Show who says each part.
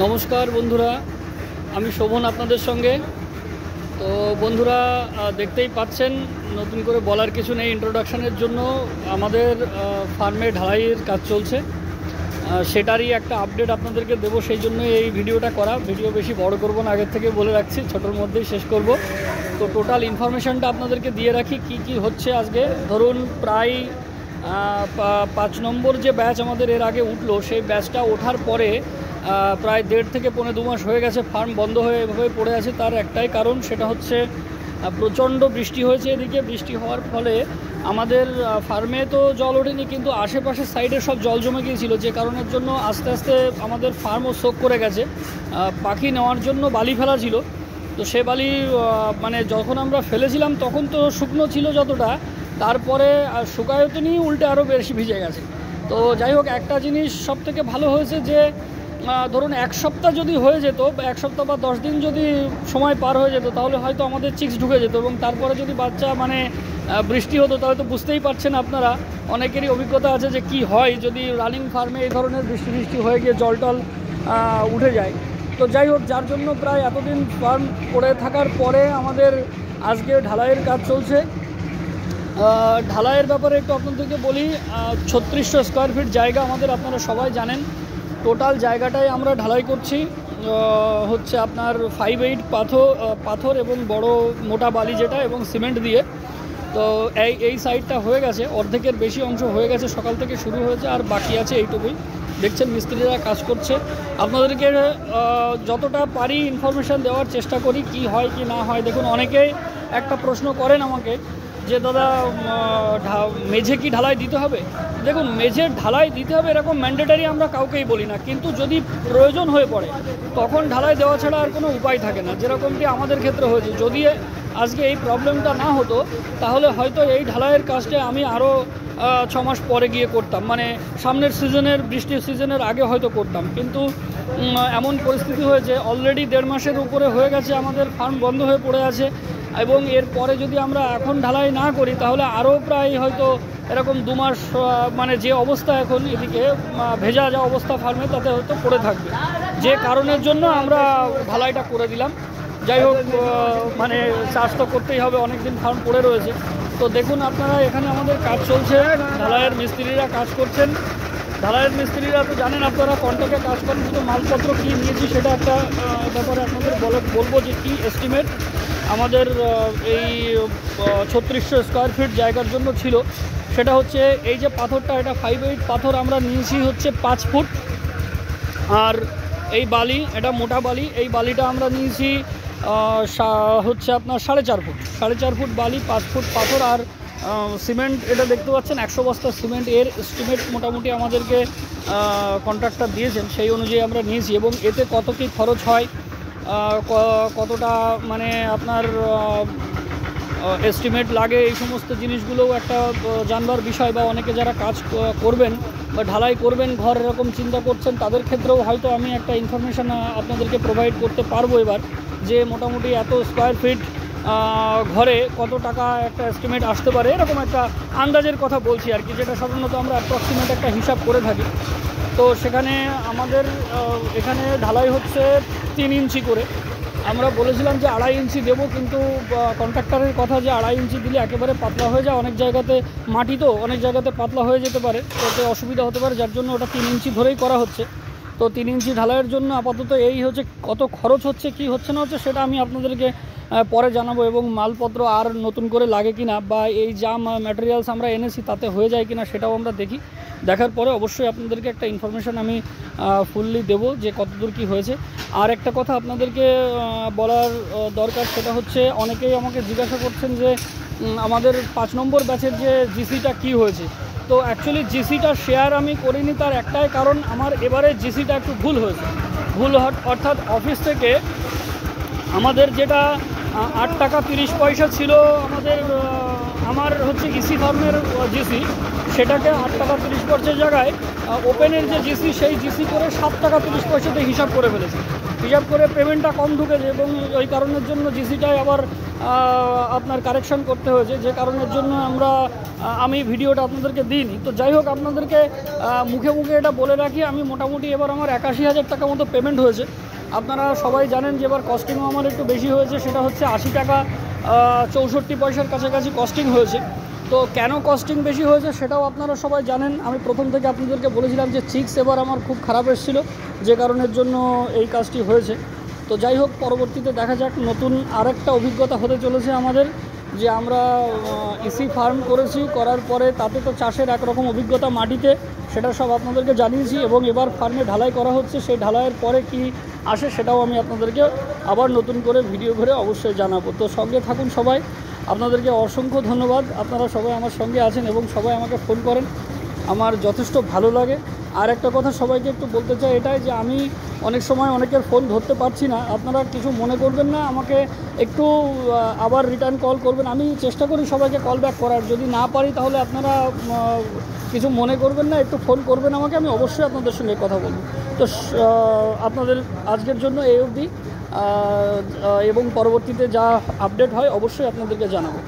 Speaker 1: নমস্কার বন্ধুরা, আমি শোভন আপনাদের সঙ্গে। তো বন্ধুরা, দেখতেই পাচ্ছেন, নতুন করে বলার কিছু নেই। ইন্ট্রোডাকশানের জন্য আমাদের ফার্মে ঢালাইয়ের কাজ চলছে, সেটারই একটা আপডেট আপনাদেরকে দেবো, সেই জন্য এই ভিডিওটা করা। ভিডিও বেশি বড় করব না, আগের থেকে বলে রাখছি, ছোটোর মধ্যেই শেষ করব। তো টোটাল ইনফরমেশানটা আপনাদেরকে দিয়ে রাখি কি কি হচ্ছে আজকে। ধরুন প্রায় 5 নম্বর যে ব্যাচ আমাদের এর আগে উঠলো, সেই ব্যাচটা ওঠার পরে প্রায় 1.5 থেকে 2.5 মাস হয়ে গেছে ফার্ম বন্ধ হয়ে পড়ে আছে। তার একটাই কারণ, সেটা হচ্ছে প্রচণ্ড বৃষ্টি হয়েছে এদিকে। বৃষ্টি হওয়ার ফলে আমাদের ফার্মে তো জল ওঠেনি, কিন্তু আশেপাশের সাইডে সব জল জমে গিয়েছিল, যে কারণের জন্য আস্তে আস্তে আমাদের ফার্মও সোক করে গেছে। পাখি নেওয়ার জন্য বালি ফেলা ছিল, তো সে বালি মানে যখন আমরা ফেলেছিলাম তখন তো শুকনো ছিল যতটা, তারপরে শুকায়ও তো নিয়ে উল্টে আরও বেশি ভিজে গেছে। তো যাই হোক, একটা জিনিস সবথেকে ভালো হয়েছে যে ধরুন 1 সপ্তাহ যদি হয়ে যেত, 1 সপ্তাহ বা 10 দিন যদি সময় পার হয়ে যেত, তাহলে হয়তো আমাদের চিক্স ঢুকে যেত। এবং তারপরে যদি বাচ্চা বৃষ্টি হতো, তাহলে তো বুঝতেই পারছেন আপনারা, অনেকেরই অভিজ্ঞতা আছে যে কি হয় যদি রানিং ফার্মে এই ধরনের বৃষ্টি হয়ে গিয়ে জল টল উঠে যায়। তো যাই হোক, যার জন্য প্রায় এতদিন ফার্ম পড়ে থাকার পরে আমাদের আজকে ঢালাইয়ের কাজ চলছে। ঢালাইয়ের ব্যাপারে একটু আপনাদেরকে বলি। 3600 স্কোয়ার ফিট জায়গা আমাদের, আপনারা সবাই জানেন। টোটাল জায়গাটায় আমরা ঢালাই করছি হচ্ছে আপনার 5-8 পাথর এবং বড় মোটা বালি যেটা, এবং সিমেন্ট দিয়ে। তো এই সাইডটা হয়ে গেছে, অর্ধেকের বেশি অংশ হয়ে গেছে, সকাল থেকে শুরু হয়েছে, আর বাকি আছে এইটুকুই। দেখছেন মিস্ত্রিরা কাজ করছে। আপনাদেরকে যতটা পারি ইনফরমেশান দেওয়ার চেষ্টা করি, কি হয় কি না হয়। দেখুন, অনেকেই একটা প্রশ্ন করেন আমাকে যে দাদা মেঝে কি ঢালাই দিতে হবে। দেখুন, মেঝের ঢালাই দিতে হবে এরকম ম্যান্ডেটারি আমরা কাউকেই বলি না, কিন্তু যদি প্রয়োজন হয়ে পড়ে তখন ঢালাই দেওয়া ছাড়া আর কোনো উপায় থাকে না, যেরকমটি আমাদের ক্ষেত্রে হয়েছে। যদি আজকে এই প্রবলেমটা না হতো, তাহলে হয়তো এই ঢালাইয়ের কাজটা আমি আরও 6 মাস পরে গিয়ে করতাম, সামনের সিজনের, বৃষ্টির সিজনের আগে হয়তো করতাম। কিন্তু এমন পরিস্থিতি হয়েছে, অলরেডি 1.5 মাসের উপরে হয়ে গেছে আমাদের ফার্ম বন্ধ হয়ে পড়ে আছে। এবং এরপরে যদি আমরা এখন ঢালাই না করি, তাহলে আরও প্রায় হয়তো এরকম 2 মাস যে অবস্থা এখন এদিকে ভেজা যা অবস্থা ফার্মে, তাতে হয়তো পড়ে থাকবে, যে কারণের জন্য আমরা ঢালাইটা করে দিলাম। যাই হোক, চাষ তো করতেই হবে, অনেক দিন ফার্ম পড়ে রয়েছে। তো দেখুন আপনারা, এখানে আমাদের কাজ চলছে, ঢালাইয়ের মিস্ত্রিরা কাজ করছেন। ঢালাইয়ের মিস্ত্রিরা তো জানেন আপনারা, কন্ট্রাক্টে কাজ করেন, শুধু মালপত্র কী নিয়েছি সেটা একটা ব্যাপারে আপনাদের বলবো যে কী এস্টিমেট আমাদের এই 3600 স্কোয়ার ফিট জায়গার জন্য ছিল। সেটা হচ্ছে এই যে পাথরটা, এটা 5-8 পাথর আমরা নিয়েছি হচ্ছে 5 ফুট, আর এই বালি, এটা মোটা বালি, এই বালিটা আমরা নিয়েছি হচ্ছে আপনার 4.5 ফুট। 4.5 ফুট বালি, 5 ফুট পাথর, আর সিমেন্ট, এটা দেখতে পাচ্ছেন 100 বস্তা সিমেন্ট। এর এস্টিমেট মোটামুটি আমাদেরকে কন্ট্রাক্টর দিয়েছেন, সেই অনুযায়ী আমরা নিয়েছি। এবং এতে কত কী খরচ হয়, কতটা আপনার এস্টিমেট লাগে, এই সমস্ত জিনিসগুলোও একটা জানবার বিষয়। বা অনেকে যারা কাজ করবেন বা ঢালাই করবেন ঘর, এরকম চিন্তা করছেন, তাদের ক্ষেত্রেও হয়তো আমি একটা ইনফরমেশান আপনাদেরকে প্রোভাইড করতে পারবো এবার, যে মোটামুটি এত স্কোয়ার ফিট ঘরে কত টাকা একটা এস্টিমেট আসতে পারে, এরকম একটা আন্দাজের কথা বলছি আর কি, যেটা সাধারণত আমরা অ্যাপ্রক্সিমেট একটা হিসাব করে থাকি। তো সেখানে আমাদের এখানে ঢালাই হচ্ছে 3 ইঞ্চি করে। আমরা বলেছিলাম যে 2.5 ইঞ্চি দেবো, কিন্তু কন্ট্রাক্টরের কথা যে 2.5 ইঞ্চি দিলে একেবারে পাতলা হয়ে যায়, অনেক জায়গাতে মাটি তো, অনেক জায়গাতে পাতলা হয়ে যেতে পারে, তাতে অসুবিধা হতে পারে, যার জন্য ওটা 3 ইঞ্চি ধরেই করা হচ্ছে। তো 3 ইঞ্চি ঢালাইয়ের জন্য আপাতত এই হচ্ছে, কত খরচ হচ্ছে কি হচ্ছে না হচ্ছে সেটা আমি আপনাদেরকে পরে জানাবো। এবং মালপত্র আর নতুন করে লাগে কিনা, বা এই যা ম্যাটেরিয়ালস আমরা এনেছি তাতে হয়ে যায় কিনা, সেটাও আমরা দেখি। দেখার পরে অবশ্যই আপনাদেরকে একটা ইনফরমেশান আমি ফুললি দেবো যে কতদূর কী হয়েছে। আর একটা কথা আপনাদেরকে বলার দরকার, সেটা হচ্ছে অনেকেই আমাকে জিজ্ঞাসা করছেন যে আমাদের 5 নম্বর ব্যাচের যে জিসিটা কী হয়েছে। তো অ্যাকচুয়ালি জিসিটা শেয়ার আমি করিনি, তার একটাই কারণ, আমার এবারে জিসিটা একটু ভুল হয়েছে। অর্থাৎ অফিস থেকে আমাদের যেটা 8 টাকা 30 পয়সা ছিল আমাদের আমার হচ্ছে ইসি ফার্মের জিসি, সেটাকে 8 টাকা 30 পয়সার জায়গায় ওপেনের যে জিসি সেই জিসি করে 7 টাকা 30 পয়সাতে হিসাব করে ফেলেছে। হিসাব করে পেমেন্টটা কম ঢুকেছে এবং ওই কারণের জন্য জিসিটাই আবার আপনার কারেকশন করতে হয়েছে, যে কারণের জন্য আমি ভিডিওটা আপনাদেরকে দিইনি। তো যাই হোক, আপনাদেরকে মুখে মুখে এটা বলে রাখি, আমি মোটামুটি এবার আমার 81,000 টাকা মতো পেমেন্ট হয়েছে। আপনারা সবাই জানেন যে এবার কস্টিংও আমার একটু বেশি হয়েছে, সেটা হচ্ছে 80 টাকা 64 পয়সার কাছাকাছি কস্টিং হয়েছে। তো কেন কস্টিং বেশি হয়েছে সেটাও আপনারা সবাই জানেন। আমি প্রথম থেকে আপনাদেরকে বলেছিলাম যে চিক্স এবার আমার খুব খারাপ এসেছিলো, যে কারণের জন্য এই কাজটি হয়েছে। তো যাই হোক, পরবর্তীতে দেখা যাক, নতুন আরেকটা অভিজ্ঞতা হতে চলেছে আমাদের, যে আমরা ইসি ফার্ম করেছি, করার পরে তাতে তো চাষের একরকম অভিজ্ঞতা মাটিতে, সেটা সব আপনাদেরকে জানিয়েছি। এবং এবার ফার্মে ঢালাই করা হচ্ছে, সেই ঢালাইয়ের পরে কি আসে সেটাও আমি আপনাদেরকে আবার নতুন করে ভিডিও করে অবশ্যই জানাবো। তো সঙ্গে থাকুন সবাই। আপনাদেরকে অসংখ্য ধন্যবাদ, আপনারা সবাই আমার সঙ্গে আছেন এবং সবাই আমাকে ফোন করেন, আমার যথেষ্ট ভালো লাগে। আর একটা কথা সবাইকে একটু বলতে চাই, এটাই যে আমি অনেক সময় অনেকের ফোন ধরতে পারছি না, আপনারা কিছু মনে করবেন না, আমাকে একটু আবার রিটার্ন কল করবেন। আমি চেষ্টা করি সবাইকে কল ব্যাক করার, যদি না পারি তাহলে আপনারা কিছু মনে করবেন না, একটু ফোন করবেন আমাকে, আমি অবশ্যই আপনাদের সঙ্গে কথা বলব। তো আপনাদের আজকের জন্য এই অবধি, এবং পরবর্তীতে যা আপডেট হয় অবশ্যই আপনাদেরকে জানাবো।